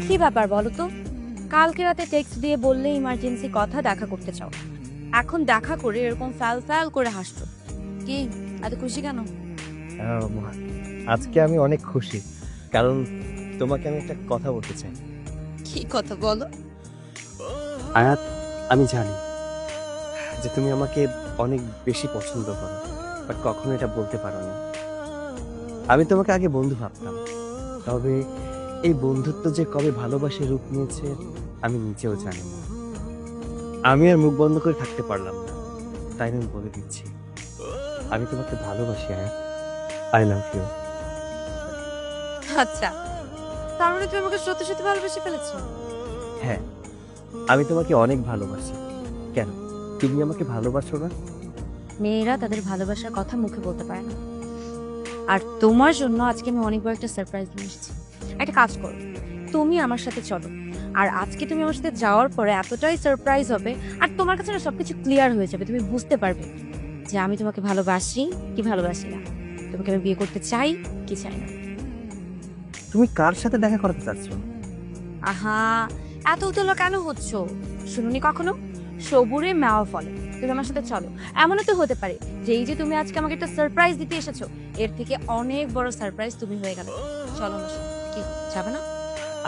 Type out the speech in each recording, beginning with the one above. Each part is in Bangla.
কি ব্যাপার বলো তো? কালকে রাতে টেক্সট দিয়ে বললে ইমার্জেন্সি কথা দেখা করতে চাও, এখন দেখা করে এরকম ফ্যাল ফ্যাল করে হাসছো। কি এত খুশি কেন? আম, আজকে আমি অনেক খুশি, কারণ তোমাকে আমি একটা কথা বলতে চাই। কি কথা বলো? আয়াত, আমি জানি যে তুমি আমাকে অনেক বেশি পছন্দ করো, বাট কখনো এটা বলতে পারো না। আমি তোমাকে আগে বন্ধু ভাবতাম, তবে এই বন্ধুত্ব যে কবে ভালোবাসে রূপ নিয়েছে আমি নিজেও জানি না। আমি আর মুখ বন্ধ করে থাকতে পারলাম না, তাই আমি বলে দিচ্ছি, আমি তোমাকে ভালোবাসি আয়াত। I love you. আচ্ছা, তার মানে তুমি আমাকে সত্যি সত্যি ভালোবেসে ফেলেছো? হ্যাঁ, আমি তোমাকে অনেক ভালোবাসি। কেন, তুমি আমাকে ভালোবাসো না? মেয়েরা তাদের ভালোবাসার কথা মুখে বলতে পারে না, আর তোমার জন্য আজকে আমি অনেক বড় একটা সারপ্রাইজ নিয়ে এসেছি। একটা কাজ করো, তুমি আমার সাথে চলো, আর আজকে তুমি আমার সাথে যাওয়ার পরে এতটাই সারপ্রাইজ হবে, আর তোমার কাছে না সবকিছু ক্লিয়ার হয়ে যাবে। তুমি বুঝতে পারবে যে আমি তোমাকে ভালোবাসি কি ভালোবাসি না, তোমাকে আমি বিয়ে করতে চাই কি চাই না। তুমি কার সাথে দেখা করতে চাচ্ছ? আহা, এত উতলা কেন হচ্ছ? শুনুনি কখনো সবুরে মেওয়া ফলে? তুমি আমার সাথে চলো। এমনও তো হতে পারে যে এই যে তুমি আজকে আমাকে একটা সারপ্রাইজ দিতে এসেছো, এর থেকে অনেক বড় সারপ্রাইজ তুমি হয়ে গেলে। চলো আমার সাথে। কি যাবে না?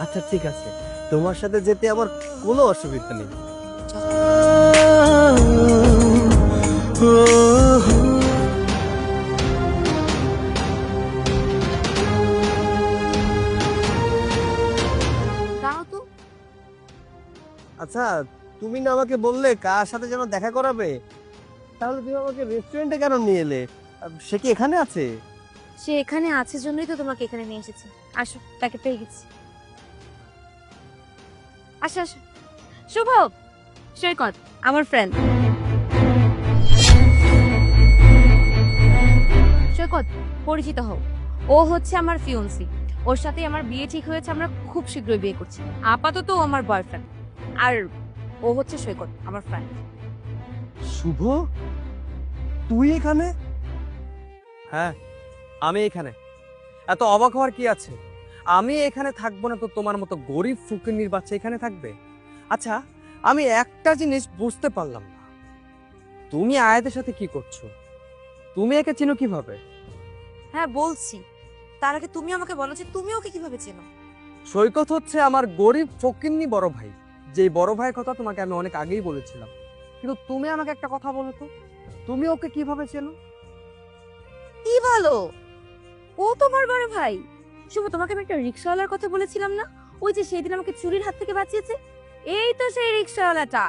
আচ্ছা ঠিক আছে, তোমার সাথে যেতে আমার কোনো অসুবিধা নেই। দাও তো। আচ্ছা, তুমি না আমাকে বললে কার সাথে যেন দেখা করাবে, তাহলে তুমি আমাকে রেস্টুরেন্টে কেন নিয়ে এলে? সে কি এখানে আছে? সে এখানে আছে জন্যই তো তোমাকে এখানে নিয়ে এসেছি। আসো, তাকে পেয়ে গেছি। আসো আসো। শুভ, সৈকত, আমার ফ্রেন্ড সৈকত, পরিচিত হও। ও হচ্ছে আমার ফিয়ন্সি, ওর সাথে আমার বিয়ে ঠিক হয়েছে। আমরা খুব শীঘ্রই বিয়ে করছি। আপাতত ও আমার বয়ফ্রেন্ড, আর ও হচ্ছে সৈকত, আমার ফ্রেন্ড। শুভ, তুই এখানে? হ্যাঁ, আমি এখানে। এত অবাক হওয়ার কি আছে? আমি এখানে থাকবো না তো তোমার মতো গরিব ফুকিনির বাচ্চা এখানে থাকবে? আচ্ছা, আমি একটা জিনিস বুঝতে পারলাম না, তুমি আয়াতের সাথে কি করছো? তুমি একে চিনো কিভাবে? হ্যাঁ বলছি, তার আগে তুমি আমাকে বলো যে তুমি ওকে কিভাবে চেনো। সৈকত হচ্ছে আমার গরিব ফকিন্নি বড় ভাই, যেই বড় ভাইয়ের কথা তোমাকে আমি অনেক আগেই বলেছিলাম। কিন্তু তুমি আমাকে একটা কথা বলো তো, তুমি ওকে কিভাবে চেনো? কি বলো? ও তোমার বড় ভাই? শুভ, তোমাকে আমি একটা রিক্সাওয়ালার কথা বলেছিলাম না, ওই যে সেদিন আমাকে চুরির হাত থেকে বাঁচিয়েছে? এই তো সেই রিক্সাওয়ালাটা।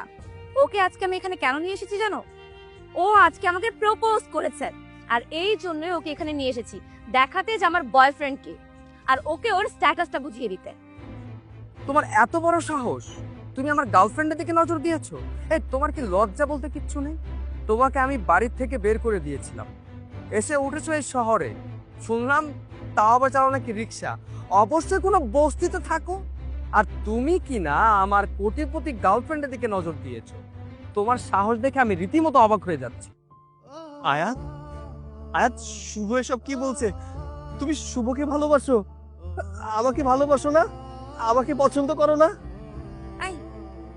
ওকে আজকে আমি এখানে কেন নিয়ে এসেছি জানো? ও আজকে আমাকে প্রপোজ করেছে, আর এই জন্যই ওকে এখানে নিয়ে এসেছি, দেখাতে যে আমার বয়ফ্রেন্ড কে, আর ওকে ওর স্ট্যাটাসটা বুঝিয়ে দিতে। তোমার এত বড় সাহস, তুমি আমার গার্লফ্রেন্ডের দিকে নজর দিয়েছো? এই, তোমার কি লজ্জা বলতে কিচ্ছু নেই? তোমাকে আমি বাড়ির থেকে বের করে দিয়েছিলাম, এসে উঠেছো এই শহরে, শুনলাম তাও আবার চালাও নাকি রিক্সা। অবশ্যই কোনো বস্তিতে থাকো, আর তুমি কি না আমার কোটিপতি গার্লফ্রেন্ডের দিকে নজর দিয়েছো? তোমার সাহস দেখে আমি রীতিমতো অবাক হয়ে যাচ্ছি। আয়াত, আয়াত, শুভ এসব কি বলছে? তুমি শুভকে ভালোবাসো? আমাকে ভালোবাসো না? আমাকে পছন্দ করো না? এই,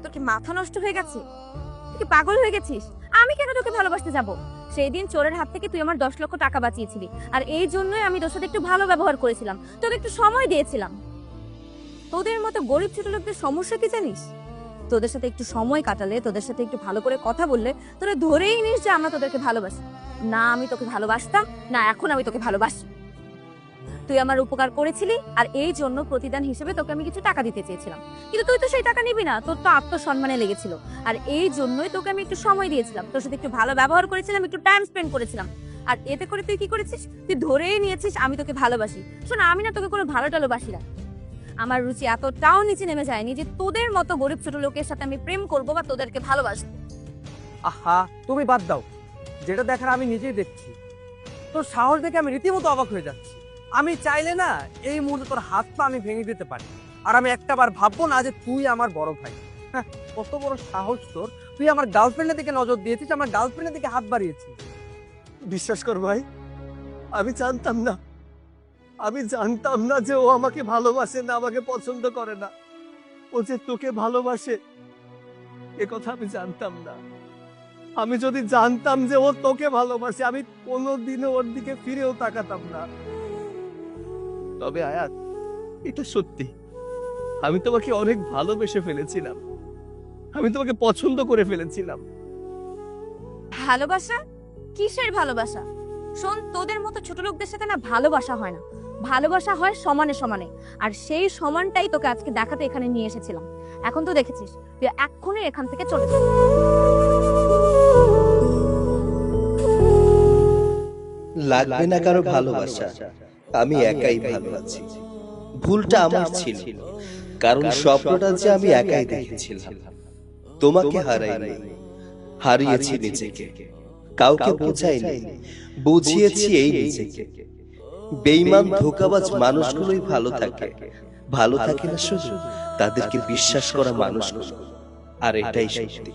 তোর কি মাথা নষ্ট হয়ে গেছে? তুই কি পাগল হয়ে গেছিস? আমি কেন তোকে ভালোবাসতে যাব? সেই দিন চোরের হাত থেকে তুই আমার 10 লক্ষ টাকা বাঁচিয়েছিলি, আর এই জন্যই আমি তোর সাথে একটু ভালো ব্যবহার করেছিলাম, তোকে একটু সময় দিয়েছিলাম। তোদের মতো গরিব ছোট লোকদের সমস্যা কি জানিস? তোদের সাথে একটু সময় কাটালে, তোদের সাথে একটু ভালো করে কথা বললে, তোরা ধরেই নিস যে আমরা তোদেরকে ভালোবাসি। না, আমি তোকে ভালোবাসতাম না, এখন আমি তোকে ভালোবাসি। তুই আমার উপকার করেছিলি, আর এই জন্য প্রতিদান হিসেবে তোকে আমি কিছু টাকা দিতে চেয়েছিলাম, কিন্তু তুই তো সেই টাকা নিবি না, তোর তো আত্মসম্মানে লেগেছিল। আর এই জন্যই তোকে আমি একটু সময় দিয়েছিলাম, তোর সাথে একটু ভালো ব্যবহার করেছিলাম, একটু টাইম স্পেন্ড করেছিলাম। আর এতে করে তুই কি করেছিস? তুই ধরেই নিয়েছিস আমি তোকে ভালোবাসি। শোন, আমি না তোকে কোনো ভালো টালোবাসি না। আমার রুচি এতটাও নিচে নেমে যায়নি যে তোদের মতো গরিব ছোট লোকের সাথে আমি প্রেম করবো বা তোদেরকে ভালোবাসবো। আহা, তুমি বাদ দাও, যেটা দেখার আমি নিজেই দেখছি। তোর সাহস দেখে আমি রীতিমতো অবাক হয়ে যাচ্ছি। আমি চাইলে না এই মুহূর্তে তোর হাত পা আমি ভেঙে দিতে পারি, আর আমি একটাবার ভাববো না যে তুই আমার বড় ভাই। হ্যাঁ, কত বড় সাহস তোর! তুই আমার গার্লফ্রেন্ডের দিকে নজর দিয়েছিস, আমার গার্লফ্রেন্ডের দিকে হাত বাড়িয়েছিস। বিশ্বাস কর ভাই, আমি জানতাম না যে ও আমাকে ভালোবাসে না, আমাকে পছন্দ করে না। ও যে তোকে ভালোবাসে এ কথা আমি জানতাম না। আমি যদি জানতাম যে ও তোকে ভালোবাসে আমি কোনোদিনও ওর দিকে ফিরেও তাকাতাম না। তবে আয়াত, এটা সত্যি, আমি তোমাকে অনেক ভালোবেসে ফেলেছিলাম, আমি তোমাকে পছন্দ করে ফেলেছিলাম। ভালোবাসা? কিসের ভালোবাসা? শোন, তোদের মতো ছোট লোকদের সাথে না ভালোবাসা হয় না, ভালোবাসা হয় সমানে সমানে। আর সেই সমানটাই তোকে আজকে দেখাতে এখানে নিয়ে এসেছিলাম। এখন তো দেখেছিস, তুই এক্ষুনি এখান থেকে চলে যা। লাগবে না কারো ভালোবাসা, আমি একাই ভালো আছি। ভুলটা আমার ছিল, কারণ স্বপ্নটা যে আমি একাই দেখেছিলাম। তোমাকে হারাইনি, হারিয়েছি নিজেকে। কাউকে বোঝাইনি, বুঝিয়েছি এই নিজেকে। বেঈমান ধোঁকাবাজ মানুষগুলোই ভালো থাকে, ভালো থাকে না শুধু তাদেরকে বিশ্বাস করা মানুষগুলো। আর এটাই সত্যি।